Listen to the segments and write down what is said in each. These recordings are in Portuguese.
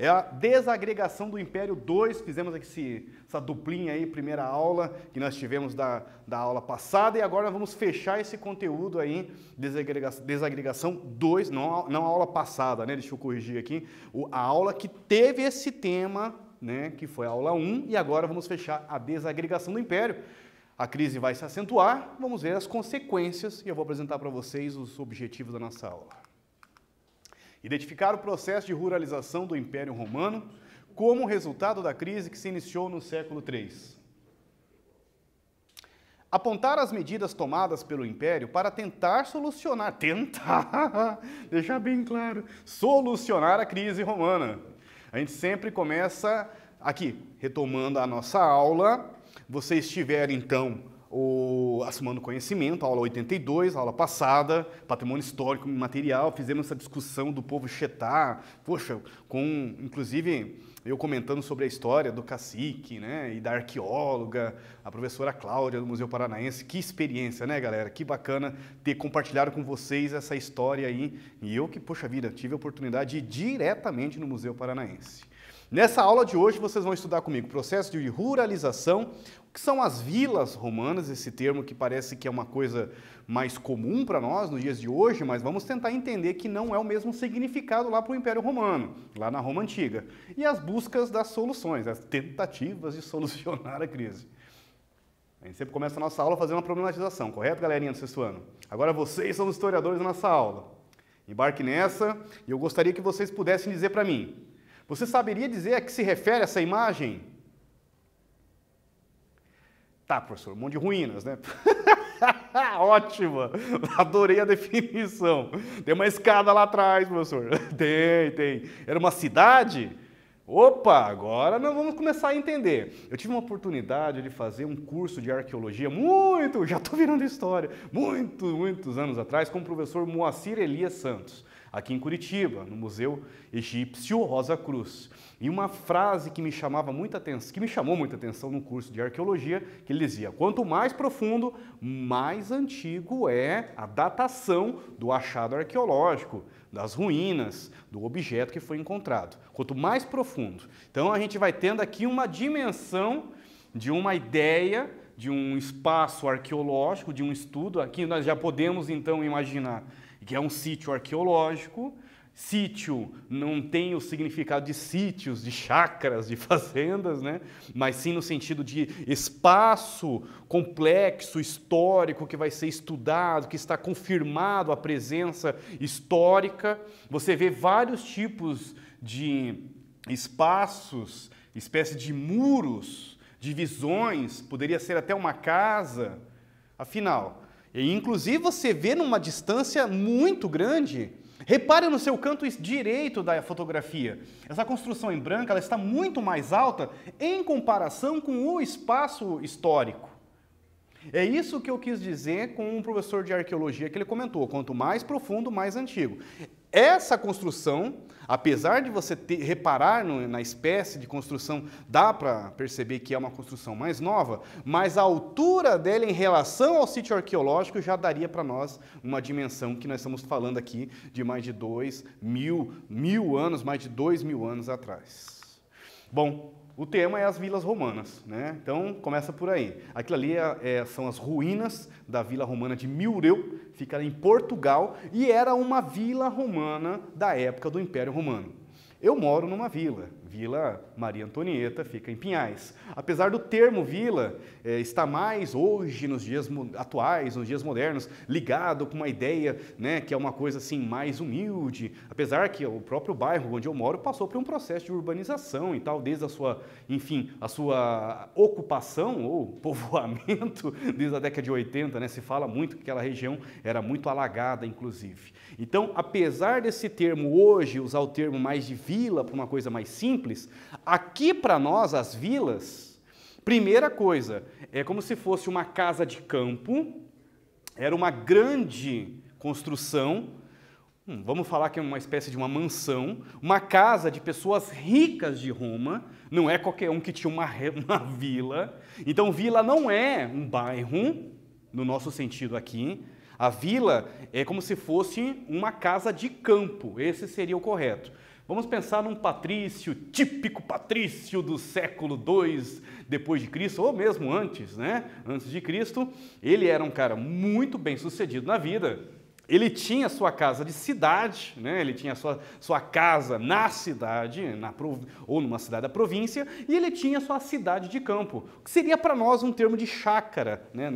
É a desagregação do Império 2, fizemos aqui essa duplinha aí, primeira aula que nós tivemos da aula passada, e agora vamos fechar esse conteúdo aí, desagregação 2, não a aula passada, né? Deixa eu corrigir aqui, a aula que teve esse tema, né? Que foi a aula 1, e agora vamos fechar a desagregação do Império. A crise vai se acentuar, vamos ver as consequências, e eu vou apresentar para vocês os objetivos da nossa aula. Identificar o processo de ruralização do Império Romano como resultado da crise que se iniciou no século III. Apontar as medidas tomadas pelo Império para tentar deixar bem claro, solucionar a crise romana. A gente sempre começa aqui, retomando a nossa aula. Vocês tiveram, então, Assumando Conhecimento, aula 82, aula passada, Patrimônio Histórico e Material, fizemos essa discussão do povo Chetá, poxa, inclusive eu comentando sobre a história do cacique, né, e da arqueóloga, a professora Cláudia do Museu Paranaense. Que experiência, né, galera? Que bacana ter compartilhado com vocês essa história aí, e eu que, poxa vida, tive a oportunidade de ir diretamente no Museu Paranaense. Nessa aula de hoje, vocês vão estudar comigo o processo de ruralização, o que são as vilas romanas, esse termo que parece que é uma coisa mais comum para nós nos dias de hoje, mas vamos tentar entender que não é o mesmo significado lá para o Império Romano, lá na Roma Antiga. E as buscas das soluções, as tentativas de solucionar a crise. A gente sempre começa a nossa aula fazendo uma problematização, correto, galerinha do sexto ano? Agora vocês são os historiadores da nossa aula. Embarque nessa, e eu gostaria que vocês pudessem dizer para mim, você saberia dizer a que se refere essa imagem? Tá, professor, um monte de ruínas, né? Ótima! Adorei a definição. Tem uma escada lá atrás, professor. Tem. Era uma cidade? Opa, agora nós vamos começar a entender. Eu tive uma oportunidade de fazer um curso de arqueologia já estou virando história, muitos anos atrás, com o professor Moacir Elias Santos, aqui em Curitiba, no Museu Egípcio Rosa Cruz. E uma frase que me chamou muita atenção no curso de arqueologia, que ele dizia: quanto mais profundo, mais antigo é a datação do achado arqueológico, das ruínas, do objeto que foi encontrado. Quanto mais profundo. Então a gente vai tendo aqui uma dimensão de uma ideia, de um espaço arqueológico, de um estudo. Aqui nós já podemos então imaginar que é um sítio arqueológico. Sítio não tem o significado de sítios, de chácaras, de fazendas, né? Mas sim no sentido de espaço complexo, histórico, que vai ser estudado, que está confirmado a presença histórica. Você vê vários tipos de espaços, espécie de muros, divisões, poderia ser até uma casa. Afinal, e inclusive você vê numa distância muito grande. Repare no seu canto direito da fotografia. Essa construção em branco ela está muito mais alta em comparação com o espaço histórico. É isso que eu quis dizer com um professor de arqueologia que ele comentou, quanto mais profundo, mais antigo. Essa construção, apesar de você reparar na espécie de construção, dá para perceber que é uma construção mais nova, mas a altura dela em relação ao sítio arqueológico já daria para nós uma dimensão que nós estamos falando aqui de mais de 2.000 anos, mais de 2.000 anos atrás. Bom, o tema é as vilas romanas, né? Então começa por aí. Aquilo ali são as ruínas da vila romana de Milreu, fica em Portugal, e era uma vila romana da época do Império Romano. Eu moro numa vila, Vila Maria Antonieta, fica em Pinhais. Apesar do termo vila estar mais hoje, nos dias atuais, nos dias modernos, ligado com uma ideia, né, que é uma coisa assim mais humilde, apesar que o próprio bairro onde eu moro passou por um processo de urbanização e tal, desde a sua ocupação ou povoamento, desde a década de 80, né, se fala muito que aquela região era muito alagada, inclusive. Então, apesar desse termo hoje, usar o termo mais de vila para uma coisa mais simples, aqui para nós, as vilas, primeira coisa, é como se fosse uma casa de campo, era uma grande construção, vamos falar que é uma espécie de uma mansão, uma casa de pessoas ricas de Roma, não é qualquer um que tinha uma vila. Então, vila não é um bairro, no nosso sentido aqui. A vila é como se fosse uma casa de campo, esse seria o correto. Vamos pensar num patrício, típico patrício do século II depois de Cristo, ou mesmo antes, né? Antes de Cristo. Ele era um cara muito bem sucedido na vida. Ele tinha sua casa de cidade, né? Ele tinha sua casa na cidade, ou numa cidade da província, e ele tinha sua cidade de campo, que seria para nós um termo de chácara, né?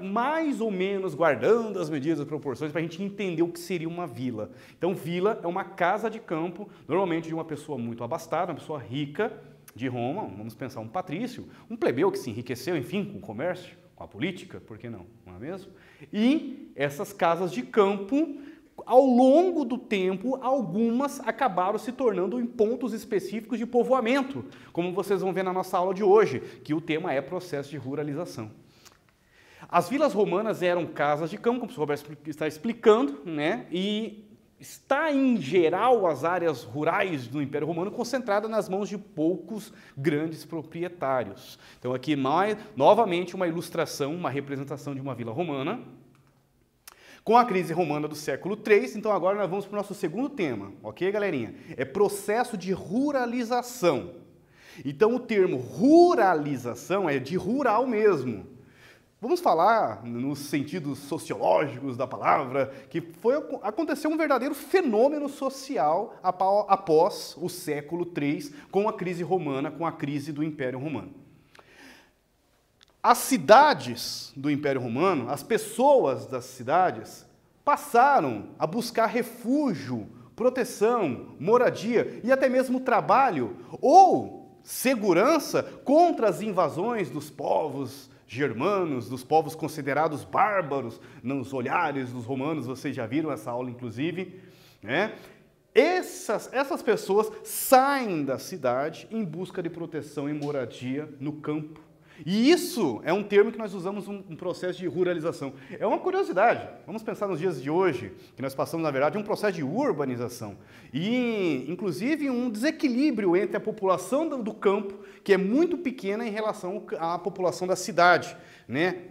Mais ou menos guardando as medidas e proporções, para a gente entender o que seria uma vila. Então, vila é uma casa de campo, normalmente de uma pessoa muito abastada, uma pessoa rica de Roma, vamos pensar um patrício, um plebeu que se enriqueceu, enfim, com o comércio, com a política, por que não? Não é mesmo? E essas casas de campo, ao longo do tempo, algumas acabaram se tornando em pontos específicos de povoamento, como vocês vão ver na nossa aula de hoje, que o tema é processo de ruralização. As vilas romanas eram casas de campo, como o Roberto está explicando, né? E está, em geral, as áreas rurais do Império Romano concentradas nas mãos de poucos grandes proprietários. Então, aqui, novamente, uma ilustração, uma representação de uma vila romana. Com a crise romana do século III, então agora nós vamos para o nosso segundo tema, ok, galerinha? É processo de ruralização. Então, o termo ruralização é de rural mesmo. Vamos falar nos sentidos sociológicos da palavra, que aconteceu um verdadeiro fenômeno social após o século III, com a crise romana, com a crise do Império Romano. As cidades do Império Romano, as pessoas das cidades, passaram a buscar refúgio, proteção, moradia e até mesmo trabalho ou segurança contra as invasões dos povos germanos, dos povos considerados bárbaros nos olhares dos romanos. Vocês já viram essa aula, inclusive, né? Essas pessoas saem da cidade em busca de proteção e moradia no campo. E isso é um termo que nós usamos um processo de ruralização. É uma curiosidade. Vamos pensar nos dias de hoje, que nós passamos, na verdade, um processo de urbanização. E, inclusive, um desequilíbrio entre a população do campo, que é muito pequena em relação à população da cidade, né?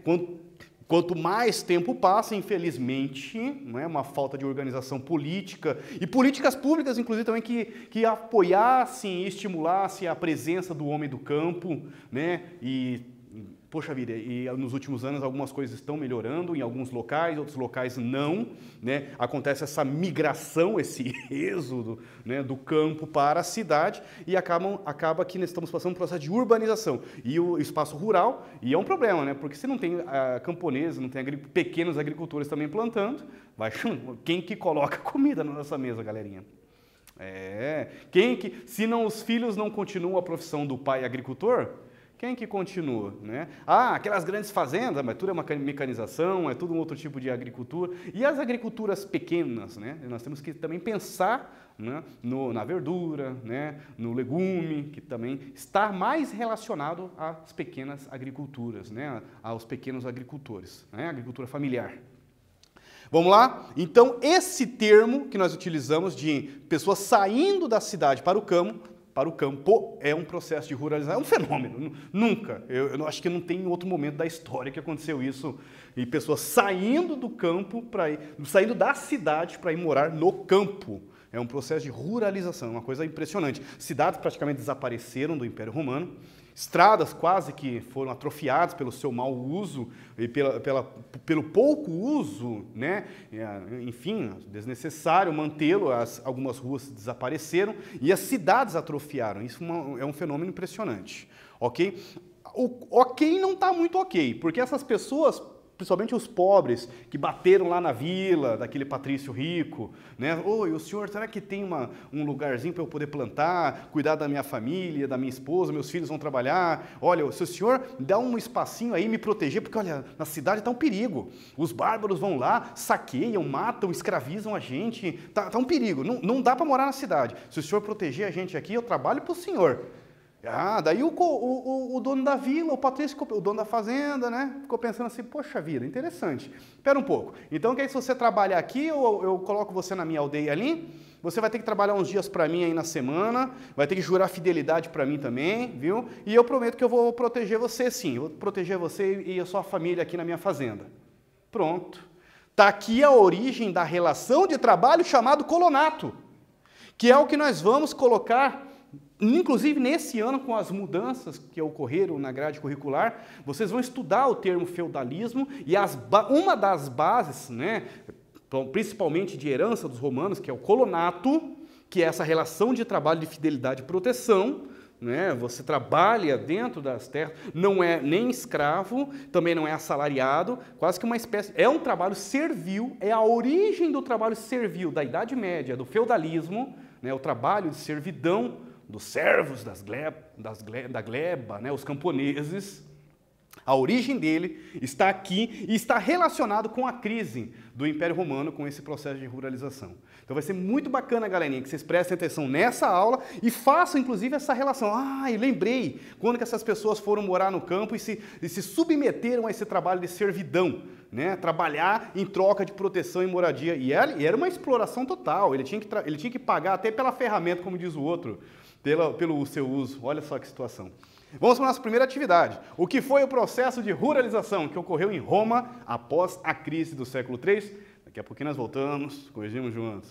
Quanto mais tempo passa, infelizmente, não é, uma falta de organização política e políticas públicas, inclusive, também que apoiassem e estimulassem a presença do homem do campo, né? E, poxa vida, e nos últimos anos algumas coisas estão melhorando em alguns locais, outros locais não, né? Acontece essa migração, esse êxodo, né, do campo para a cidade e acaba que nós estamos passando um processo de urbanização. E o espaço rural, e é um problema, né? Porque se não tem camponeses, não tem pequenos agricultores também plantando, quem que coloca comida na nossa mesa, galerinha? Se não, os filhos não continuam a profissão do pai agricultor, quem que continua, né? Aquelas grandes fazendas, mas tudo é uma mecanização, é tudo um outro tipo de agricultura. E as agriculturas pequenas, né? Nós temos que também pensar, né, na verdura, né, no legume, que também está mais relacionado às pequenas agriculturas, né, aos pequenos agricultores, né, agricultura familiar. Vamos lá? Então, esse termo que nós utilizamos de pessoas saindo da cidade para o campo é um processo de ruralização, é um fenômeno, nunca, eu acho que não tem outro momento da história que aconteceu isso, e pessoas saindo do campo, saindo da cidade para ir morar no campo. É um processo de ruralização, uma coisa impressionante. Cidades praticamente desapareceram do Império Romano, estradas quase que foram atrofiadas pelo seu mau uso e pelo pouco uso, né? Enfim, desnecessário mantê-lo, algumas ruas desapareceram e as cidades atrofiaram. Isso é um fenômeno impressionante, ok? O ok não está muito ok, porque essas pessoas, principalmente os pobres, que bateram lá na vila, daquele patrício rico, né? Oi, o senhor, será que tem um lugarzinho para eu poder plantar, cuidar da minha família, da minha esposa, meus filhos vão trabalhar? Olha, se o senhor dá um espacinho aí, me proteger, porque, olha, na cidade está um perigo. Os bárbaros vão lá, saqueiam, matam, escravizam a gente, tá um perigo, não dá para morar na cidade. Se o senhor proteger a gente aqui, eu trabalho para o senhor. Daí o dono da vila, o patrício, o dono da fazenda, né, ficou pensando assim, poxa vida, interessante. Espera um pouco, então que aí se você trabalhar aqui, eu coloco você na minha aldeia ali, você vai ter que trabalhar uns dias para mim aí na semana, vai ter que jurar fidelidade para mim também, viu? E eu prometo que eu vou proteger você sim, eu vou proteger você e a sua família aqui na minha fazenda. Pronto. Está aqui a origem da relação de trabalho chamado colonato, que é o que nós vamos colocar, inclusive nesse ano, com as mudanças que ocorreram na grade curricular, vocês vão estudar o termo feudalismo e uma das bases, né, principalmente de herança dos romanos, que é o colonato, que é essa relação de trabalho de fidelidade e proteção, né? Você trabalha dentro das terras, não é nem escravo, também não é assalariado, quase que uma espécie, é um trabalho servil, é a origem do trabalho servil da Idade Média, do feudalismo, né? O trabalho de servidão dos servos da gleba, né? Os camponeses. A origem dele está aqui e está relacionado com a crise do Império Romano, com esse processo de ruralização. Então vai ser muito bacana, galerinha, que vocês prestem atenção nessa aula e façam, inclusive, essa relação. Ah, eu lembrei quando que essas pessoas foram morar no campo e se submeteram a esse trabalho de servidão, né? Trabalhar em troca de proteção e moradia. E era uma exploração total, ele tinha que pagar até pela ferramenta, como diz o outro, pelo seu uso. Olha só que situação. Vamos para a nossa primeira atividade. O que foi o processo de ruralização que ocorreu em Roma após a crise do século III? Daqui a pouquinho nós voltamos, corrigimos juntos.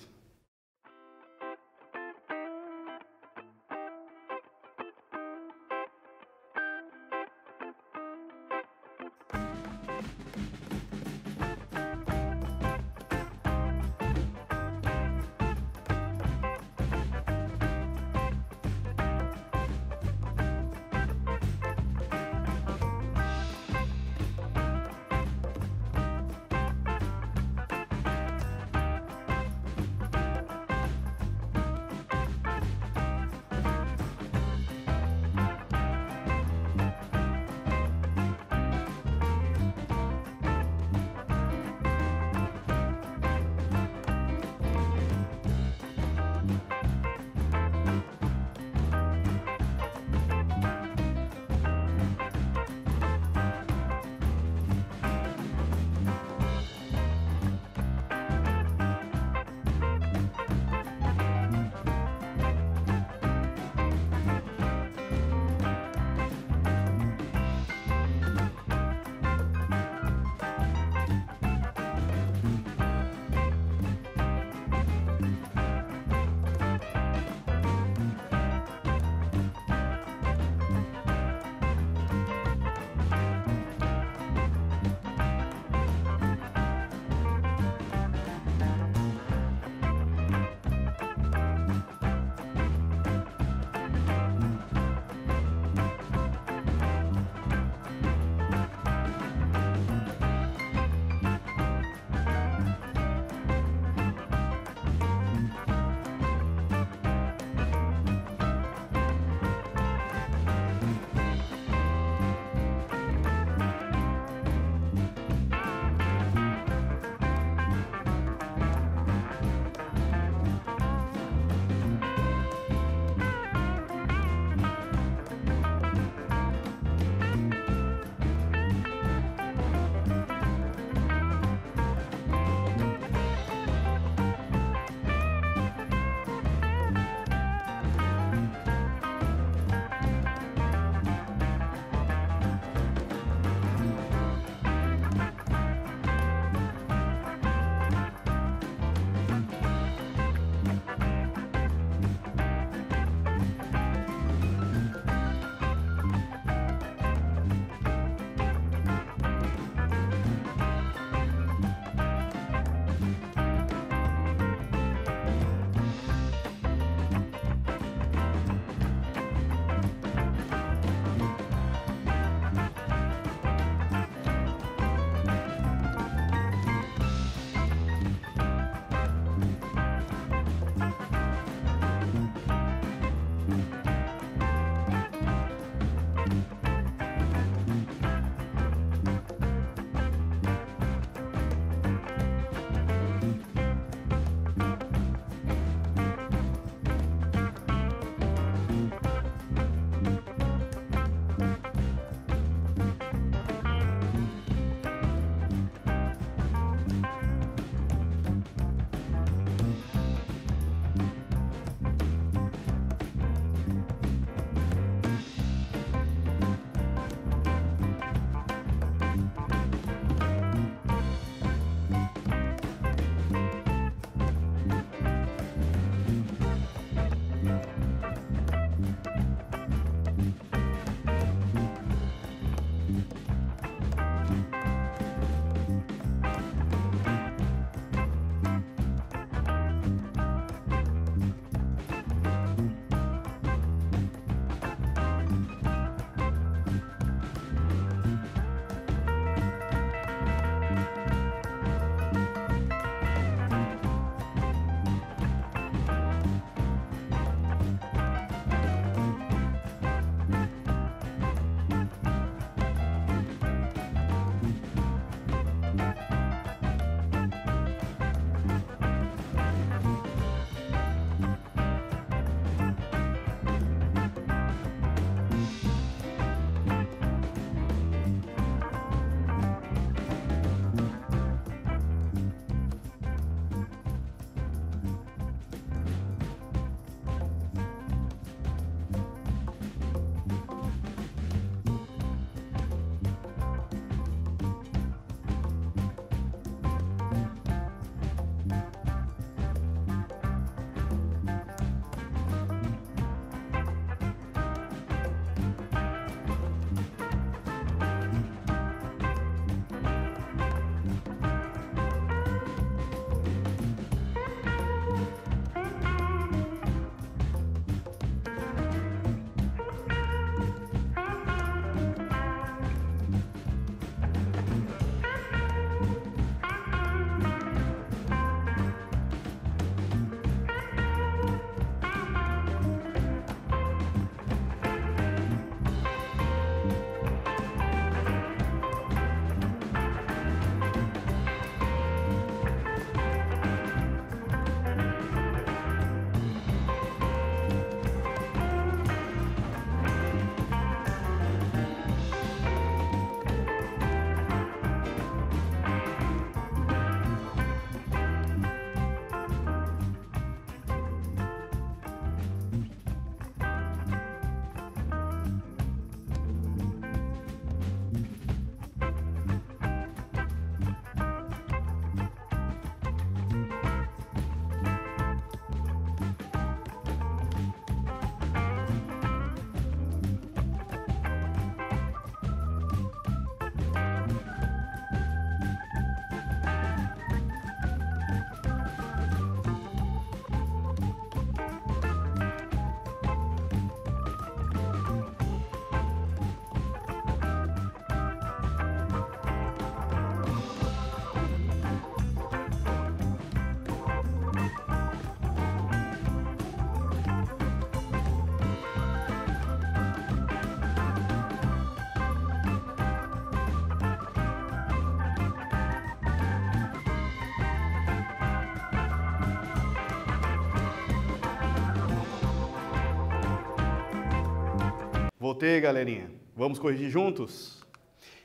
Voltei, galerinha. Vamos corrigir juntos?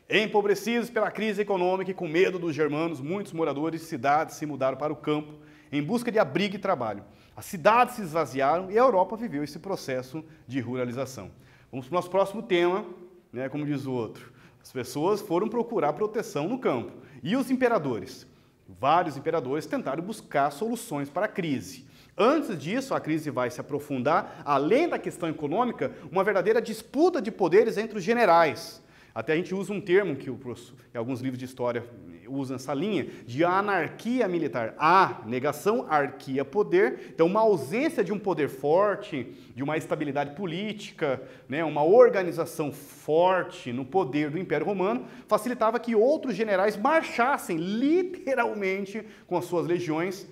Empobrecidos pela crise econômica e com medo dos germanos, muitos moradores de cidades se mudaram para o campo em busca de abrigo e trabalho. As cidades se esvaziaram e a Europa viveu esse processo de ruralização. Vamos para o nosso próximo tema, né, como diz o outro. As pessoas foram procurar proteção no campo. E os imperadores? Vários imperadores tentaram buscar soluções para a crise. Antes disso, a crise vai se aprofundar, além da questão econômica, uma verdadeira disputa de poderes entre os generais. Até a gente usa um termo que alguns livros de história usam essa linha, de anarquia militar. A, negação, arquia, poder. Então, uma ausência de um poder forte, de uma estabilidade política, né, uma organização forte no poder do Império Romano, facilitava que outros generais marchassem literalmente com as suas legiões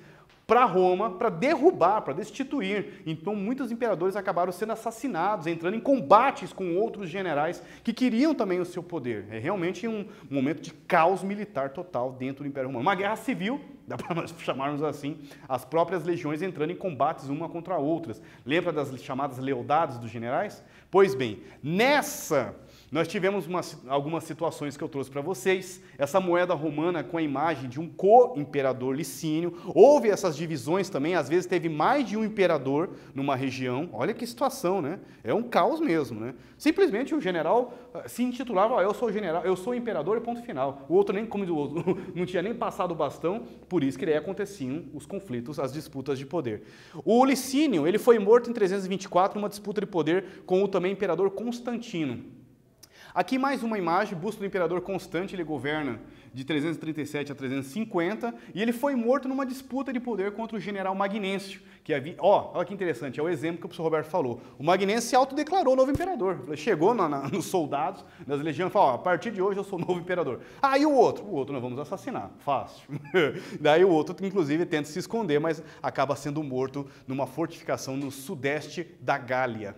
para Roma, para derrubar, para destituir. Então, muitos imperadores acabaram sendo assassinados, entrando em combates com outros generais que queriam também o seu poder. É realmente um momento de caos militar total dentro do Império Romano. Uma guerra civil, dá para nós chamarmos assim, as próprias legiões entrando em combates uma contra outras. Lembra das chamadas lealdades dos generais? Pois bem, nós tivemos algumas situações que eu trouxe para vocês. Essa moeda romana com a imagem de um co-imperador Licínio. Houve essas divisões também, às vezes teve mais de um imperador numa região. Olha que situação, né? É um caos mesmo, né? Simplesmente o general se intitulava, eu sou general, eu sou imperador e ponto final. O outro nem como o outro, não tinha nem passado o bastão, por isso que daí aconteciam os conflitos, as disputas de poder. O Licínio, ele foi morto em 324 numa disputa de poder com o também imperador Constantino. Aqui mais uma imagem, busto do imperador Constante, ele governa de 337 a 350, e ele foi morto numa disputa de poder contra o general Magnêncio, que havia, olha que interessante, é o exemplo que o professor Roberto falou. O Magnêncio se autodeclarou novo imperador, chegou nos soldados das legiões e falou, a partir de hoje eu sou novo imperador. Ah, e o outro? O outro nós vamos assassinar, fácil. Daí o outro, inclusive, tenta se esconder, mas acaba sendo morto numa fortificação no sudeste da Gália.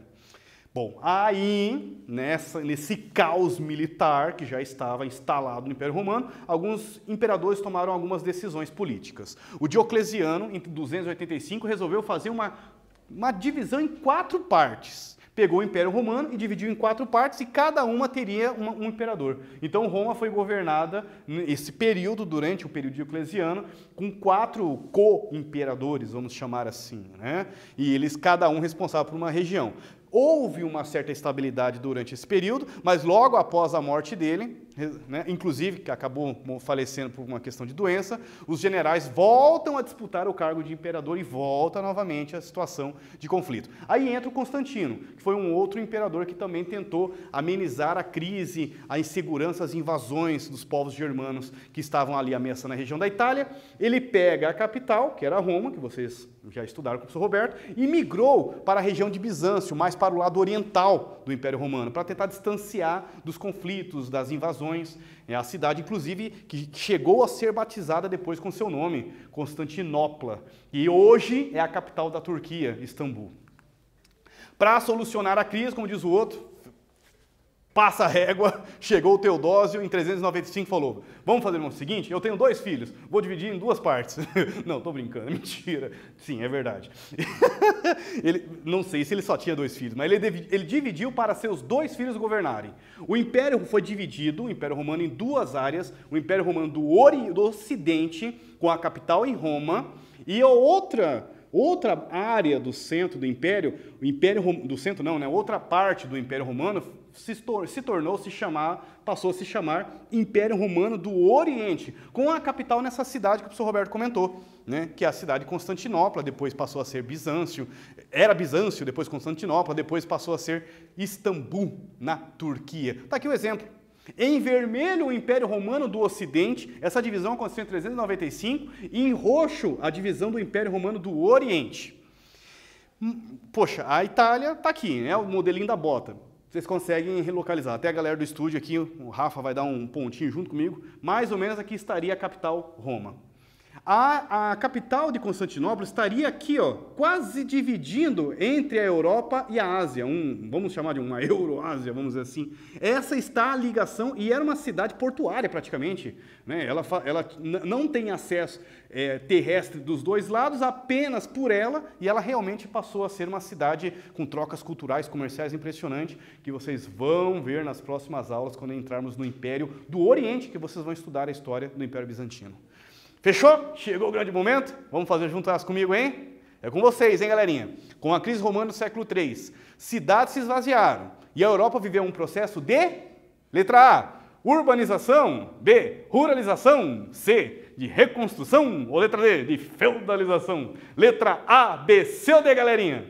Bom, aí, nesse caos militar que já estava instalado no Império Romano, alguns imperadores tomaram algumas decisões políticas. O Diocleciano, em 285, resolveu fazer uma divisão em 4 partes. Pegou o Império Romano e dividiu em 4 partes e cada uma teria um imperador. Então Roma foi governada nesse período, durante o período diocleciano, com 4 co-imperadores, vamos chamar assim, né? E eles, cada um responsável por uma região. Houve uma certa estabilidade durante esse período, mas logo após a morte dele, né, inclusive que acabou falecendo por uma questão de doença, os generais voltam a disputar o cargo de imperador e volta novamente a situação de conflito. Aí entra o Constantino, que foi um outro imperador que também tentou amenizar a crise, a insegurança, as invasões dos povos germanos que estavam ali ameaçando a região da Itália. Ele pega a capital, que era Roma, que vocês já estudaram com o professor Roberto, e migrou para a região de Bizâncio, mais para o lado oriental do Império Romano, para tentar distanciar dos conflitos, das invasões. É a cidade, inclusive, que chegou a ser batizada depois com seu nome, Constantinopla, e hoje é a capital da Turquia, Istambul. Para solucionar a crise, como diz o outro, passa a régua, chegou o Teodósio, em 395 falou, vamos fazer o seguinte, eu tenho 2 filhos, vou dividir em 2 partes. Não, estou brincando, é mentira. Sim, é verdade. Não sei se ele só tinha 2 filhos, mas ele dividiu para seus 2 filhos governarem. O Império foi dividido, o Império Romano, em 2 áreas, o Império Romano do Ocidente, com a capital em Roma, e a outra área do centro do Império, outra parte do Império Romano, passou a se chamar Império Romano do Oriente, com a capital nessa cidade que o professor Roberto comentou, né, que é a cidade de Constantinopla, depois passou a ser Bizâncio, era Bizâncio, depois Constantinopla, depois passou a ser Istambul, na Turquia. Está aqui o exemplo. Em vermelho, o Império Romano do Ocidente, essa divisão aconteceu em 395, e em roxo, a divisão do Império Romano do Oriente. Poxa, a Itália está aqui, né, o modelinho da bota. Vocês conseguem relocalizar. Até a galera do estúdio aqui, o Rafa vai dar um pontinho junto comigo. Mais ou menos aqui estaria a capital, Roma. A capital de Constantinopla estaria aqui, ó, quase dividindo entre a Europa e a Ásia, vamos chamar de uma Euroásia, vamos dizer assim. Essa está a ligação, e era uma cidade portuária praticamente, né? Ela não tem acesso terrestre dos dois lados, apenas por ela, e ela realmente passou a ser uma cidade com trocas culturais, comerciais impressionante, que vocês vão ver nas próximas aulas, quando entrarmos no Império do Oriente, que vocês vão estudar a história do Império Bizantino. Fechou? Chegou o grande momento? Vamos fazer juntas comigo, hein? É com vocês, hein, galerinha? Com a crise romana do século III, cidades se esvaziaram e a Europa viveu um processo de, letra A, urbanização, B, ruralização, C, de reconstrução, ou letra D, de feudalização. Letra A, B, C ou D, galerinha?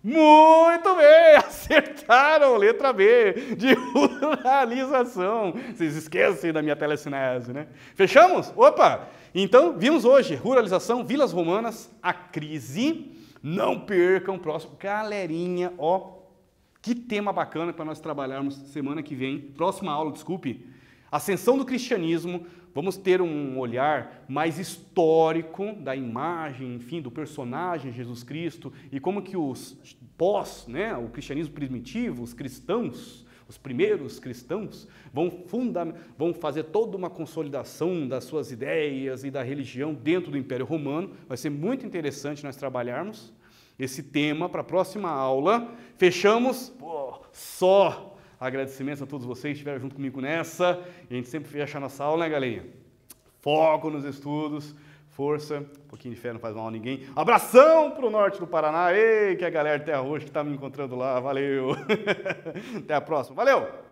Muito bem, acertaram, letra B, de ruralização. Vocês esquecem da minha telecinese, né? Fechamos? Opa! Então, vimos hoje ruralização, vilas romanas, a crise. Não percam o próximo. Galerinha, ó, que tema bacana para nós trabalharmos semana que vem. Próxima aula, desculpe. Ascensão do cristianismo. Vamos ter um olhar mais histórico da imagem, enfim, do personagem Jesus Cristo e como que os né, o cristianismo primitivo, os cristãos, os primeiros cristãos, vão fazer toda uma consolidação das suas ideias e da religião dentro do Império Romano. Vai ser muito interessante nós trabalharmos esse tema para a próxima aula. Fechamos? Pô, só agradecimentos a todos vocês que estiveram junto comigo nessa. E a gente sempre fecha a nossa aula, né, galerinha? Foco nos estudos, força, um pouquinho de fé não faz mal a ninguém. Abração para o norte do Paraná, ei, que a galera de Terra Roxa que está me encontrando lá, valeu! Até a próxima, valeu!